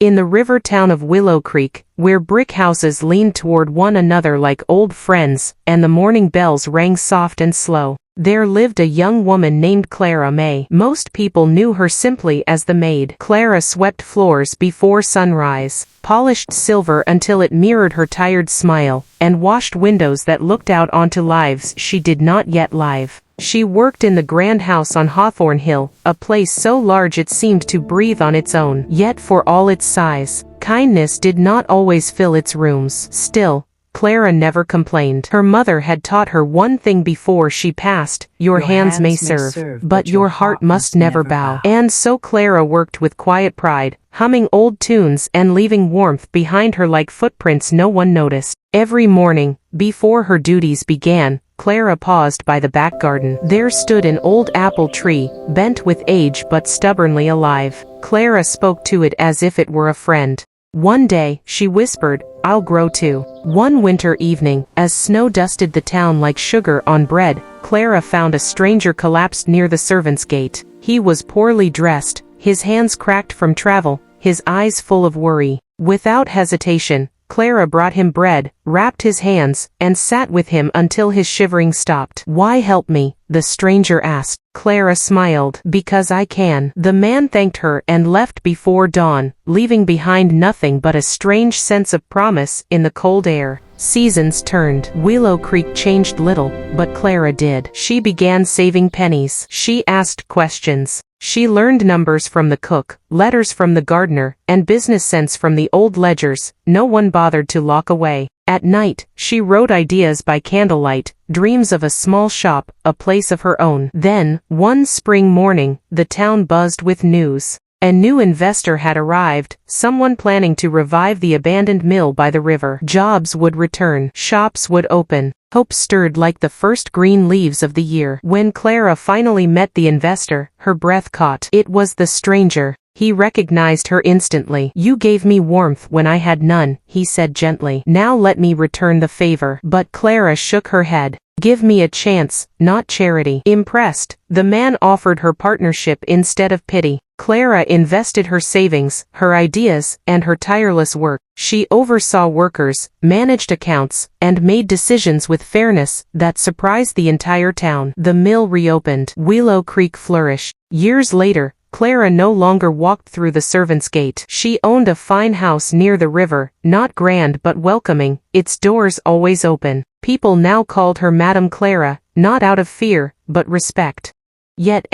In the river town of Willow Creek, where brick houses leaned toward one another like old friends, and the morning bells rang soft and slow, there lived a young woman named Clara May. Most people knew her simply as the maid. Clara swept floors before sunrise, polished silver until it mirrored her tired smile, and washed windows that looked out onto lives she did not yet live. She worked in the grand house on Hawthorne Hill, a place so large it seemed to breathe on its own. Yet for all its size, kindness did not always fill its rooms. Still, Clara never complained. Her mother had taught her one thing before she passed: your hands may serve, but your heart must never bow. And so Clara worked with quiet pride, humming old tunes and leaving warmth behind her like footprints no one noticed. Every morning, before her duties began, Clara paused by the back garden. There stood an old apple tree, bent with age but stubbornly alive. Clara spoke to it as if it were a friend. One day, she whispered, "I'll grow too." One winter evening, as snow dusted the town like sugar on bread, Clara found a stranger collapsed near the servants' gate. He was poorly dressed, his hands cracked from travel, his eyes full of worry. Without hesitation, Clara brought him bread, wrapped his hands, and sat with him until his shivering stopped. "Why help me?" the stranger asked. Clara smiled. "Because I can." The man thanked her and left before dawn, leaving behind nothing but a strange sense of promise in the cold air. Seasons turned. Willow Creek changed little, but Clara did. She began saving pennies. She asked questions. She learned numbers from the cook, letters from the gardener, and business sense from the old ledgers no one bothered to lock away. At night, she wrote ideas by candlelight, dreams of a small shop, a place of her own. Then, one spring morning, the town buzzed with news. A new investor had arrived, someone planning to revive the abandoned mill by the river. Jobs would return, shops would open. Hope stirred like the first green leaves of the year. When Clara finally met the investor, her breath caught. It was the stranger. He recognized her instantly. "You gave me warmth when I had none," he said gently. "Now let me return the favor." But Clara shook her head. "Give me a chance, not charity." Impressed, the man offered her partnership instead of pity. Clara invested her savings, her ideas, and her tireless work. She oversaw workers, managed accounts, and made decisions with fairness that surprised the entire town. The mill reopened. Willow Creek flourished. Years later, Clara no longer walked through the servants' gate. She owned a fine house near the river, not grand but welcoming, its doors always open. People now called her Madam Clara, not out of fear, but respect. Yet